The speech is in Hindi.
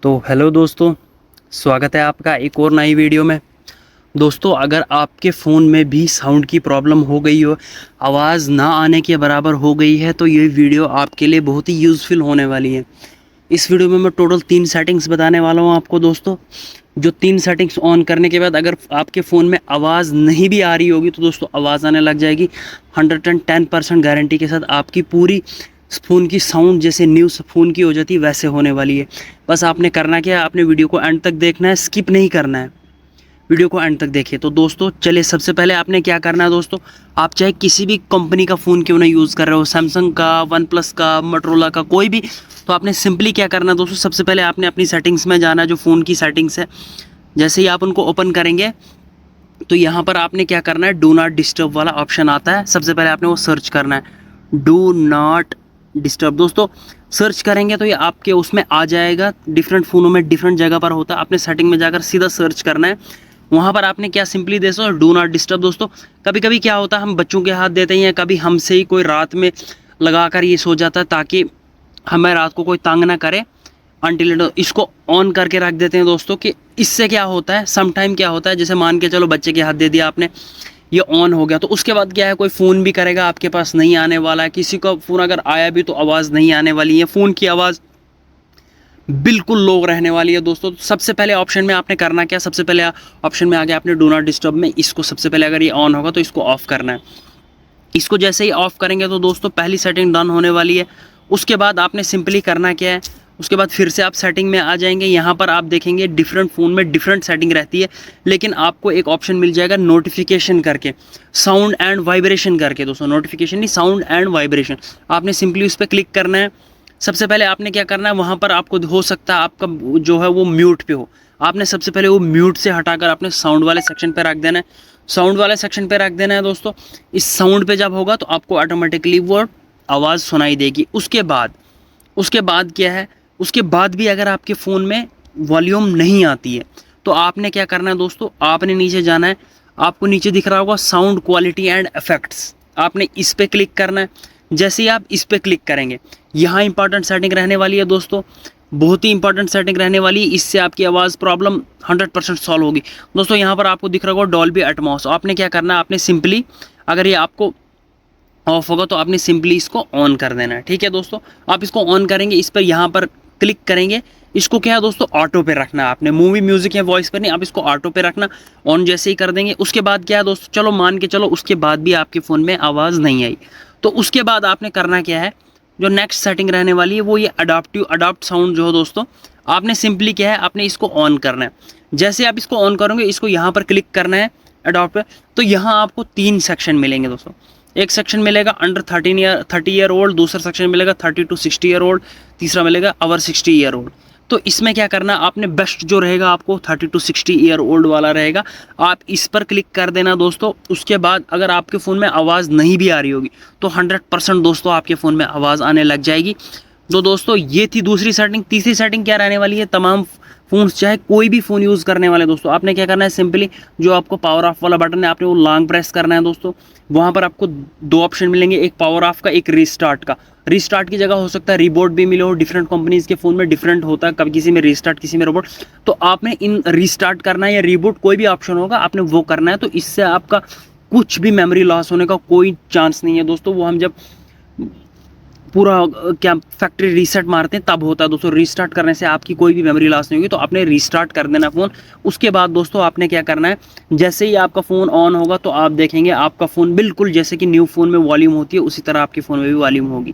तो हेलो दोस्तों, स्वागत है आपका एक और नई वीडियो में। दोस्तों, अगर आपके फ़ोन में भी साउंड की प्रॉब्लम हो गई हो, आवाज़ ना आने के बराबर हो गई है, तो ये वीडियो आपके लिए बहुत ही यूज़फुल होने वाली है। इस वीडियो में मैं टोटल 3 सेटिंग्स बताने वाला हूँ आपको दोस्तों। जो 3 सेटिंग्स ऑन करने के बाद अगर आपके फ़ोन में आवाज़ नहीं भी आ रही होगी तो दोस्तों आवाज़ आने लग जाएगी। 110% गारंटी के साथ आपकी पूरी फ़ोन की साउंड जैसे न्यू फ़ोन की हो जाती है वैसे होने वाली है। बस आपने करना क्या है, आपने वीडियो को एंड तक देखना है, स्किप नहीं करना है। वीडियो को एंड तक देखिए। तो दोस्तों चलिए, सबसे पहले आपने क्या करना है दोस्तों, आप चाहे किसी भी कंपनी का फ़ोन क्यों ना यूज़ कर रहे हो, सैमसंग का, वन प्लस का, मोटोरोला का, कोई भी, तो आपने सिंपली क्या करना है दोस्तों, सबसे पहले आपने अपनी सेटिंग्स में जाना है, जो फ़ोन की सेटिंग्स है। जैसे ही आप उनको ओपन करेंगे तो यहाँ पर आपने क्या करना है, डू नॉट डिस्टर्ब वाला ऑप्शन आता है, सबसे पहले आपने वो सर्च करना है, डू नॉट डिस्टर्ब। दोस्तों सर्च करेंगे तो ये आपके उसमें आ जाएगा। डिफरेंट फ़ोनों में डिफरेंट जगह पर होता है। आपने सेटिंग में जाकर सीधा सर्च करना है। वहाँ पर आपने क्या simply they so do not disturb. दोस्तों कभी कभी क्या होता है, हम बच्चों के हाथ देते हैं या कभी हमसे ही कोई रात में लगा कर ये सो जाता है ताकि हमें रात को कोई तंग ना करे। अनटिल इसको ऑन करके रख देते हैं दोस्तों, कि इससे क्या होता है, सम टाइम क्या होता है, जैसे मान के चलो बच्चे के हाथ दे दिया आपने, ये ऑन हो गया, तो उसके बाद क्या है, कोई फ़ोन भी करेगा आपके पास नहीं आने वाला है। किसी का फ़ोन अगर आया भी तो आवाज़ नहीं आने वाली है, फ़ोन की आवाज़ बिल्कुल लो रहने वाली है दोस्तों। तो सबसे पहले ऑप्शन में आपने करना क्या, सबसे पहले ऑप्शन में आगे आपने डू नॉट डिस्टर्ब में इसको सबसे पहले, अगर ये ऑन होगा तो इसको ऑफ़ करना है। इसको जैसे ही ऑफ़ करेंगे तो दोस्तों पहली सेटिंग डन होने वाली है। उसके बाद आपने सिंपली करना क्या है, उसके बाद फिर से आप सेटिंग में आ जाएंगे। यहाँ पर आप देखेंगे डिफरेंट फ़ोन में डिफरेंट सेटिंग रहती है, लेकिन आपको एक ऑप्शन मिल जाएगा नोटिफिकेशन करके, साउंड एंड वाइब्रेशन करके। दोस्तों नोटिफिकेशन नहीं, साउंड एंड वाइब्रेशन, आपने सिंपली उस पर क्लिक करना है। सबसे पहले आपने क्या करना है, वहाँ पर आपको हो सकता है आपका जो है वो म्यूट पे हो, आपने सबसे पहले वो म्यूट से हटाकर अपने साउंड वाले सेक्शन पे रख देना है। साउंड वाले सेक्शन पे रख देना है दोस्तों। इस साउंड पे जब होगा तो आपको ऑटोमेटिकली वो आवाज़ सुनाई देगी। उसके बाद क्या है, उसके बाद भी अगर आपके फ़ोन में वॉल्यूम नहीं आती है तो आपने क्या करना है दोस्तों, आपने नीचे जाना है। आपको नीचे दिख रहा होगा साउंड क्वालिटी एंड इफेक्ट्स, आपने इस पर क्लिक करना है। जैसे ही आप इस पर क्लिक करेंगे, यहाँ इंपॉर्टेंट सेटिंग रहने वाली है दोस्तों, बहुत ही इंपॉर्टेंट सेटिंग रहने वाली है। इससे आपकी आवाज़ प्रॉब्लम 100% सॉल्व होगी। दोस्तों यहाँ पर आपको दिख रहा होगा डॉल्बी एटमॉस, आपने क्या करना है, आपने सिंपली, अगर ये आपको ऑफ होगा तो आपने सिंपली इसको ऑन कर देना है। ठीक है दोस्तों, आप इसको ऑन करेंगे, इस पर यहाँ पर क्लिक करेंगे। इसको क्या है दोस्तों, ऑटो पे रखना है आपने, मूवी म्यूजिक या वॉइस पर नहीं, आप इसको ऑटो पे रखना। ऑन जैसे ही कर देंगे उसके बाद क्या है दोस्तों, चलो मान के चलो उसके बाद भी आपके फ़ोन में आवाज़ नहीं आई, तो उसके बाद आपने करना क्या है, जो नेक्स्ट सेटिंग रहने वाली है वो ये अडॉप्ट साउंड जो है दोस्तों, आपने सिंपली क्या है, आपने इसको ऑन करना है। जैसे आप इसको ऑन करोगे, इसको यहाँ पर क्लिक करना है अडॉप्ट पे, तो यहाँ आपको 3 सेक्शन मिलेंगे दोस्तों। एक सेक्शन मिलेगा अंडर 30 ईयर ओल्ड, दूसरा सेक्शन मिलेगा 30 to 60 ईयर ओल्ड, तीसरा मिलेगा ओवर 60 ईयर ओल्ड। तो इसमें क्या करना है, आपने बेस्ट जो रहेगा आपको 30 to 60 ईयर ओल्ड वाला रहेगा, आप इस पर क्लिक कर देना दोस्तों। उसके बाद अगर आपके फ़ोन में आवाज़ नहीं भी आ रही होगी तो 100% दोस्तों आपके फ़ोन में आवाज़ आने लग जाएगी। तो दोस्तों ये थी दूसरी सेटिंग। तीसरी सेटिंग क्या रहने वाली है, तमाम फ़ोन्स चाहे कोई भी फ़ोन यूज़ करने वाले दोस्तों, आपने क्या करना है, सिंपली जो आपको पावर ऑफ वाला बटन है आपने वो लॉन्ग प्रेस करना है दोस्तों। वहाँ पर आपको 2 ऑप्शन मिलेंगे, एक पावर ऑफ का, एक रीस्टार्ट का। रीस्टार्ट की जगह हो सकता है रीबोट भी मिले हो, डिफरेंट कंपनीज़ के फ़ोन में डिफरेंट होता है, कभी किसी में रीस्टार्ट किसी में रोबोट। तो आपने इन रीस्टार्ट करना है या रीबूट, कोई भी ऑप्शन होगा आपने वो करना है। तो इससे आपका कुछ भी मेमोरी लॉस होने का कोई चांस नहीं है दोस्तों। वो हम जब पूरा क्या फैक्ट्री रीसेट मारते हैं तब होता है दोस्तों। रीस्टार्ट करने से आपकी कोई भी मेमोरी लॉस नहीं होगी, तो आपने रीस्टार्ट कर देना फ़ोन। उसके बाद दोस्तों आपने क्या करना है, जैसे ही आपका फ़ोन ऑन होगा तो आप देखेंगे आपका फ़ोन बिल्कुल जैसे कि न्यू फ़ोन में वॉल्यूम होती है उसी तरह आपके फ़ोन में भी वॉल्यूम होगी।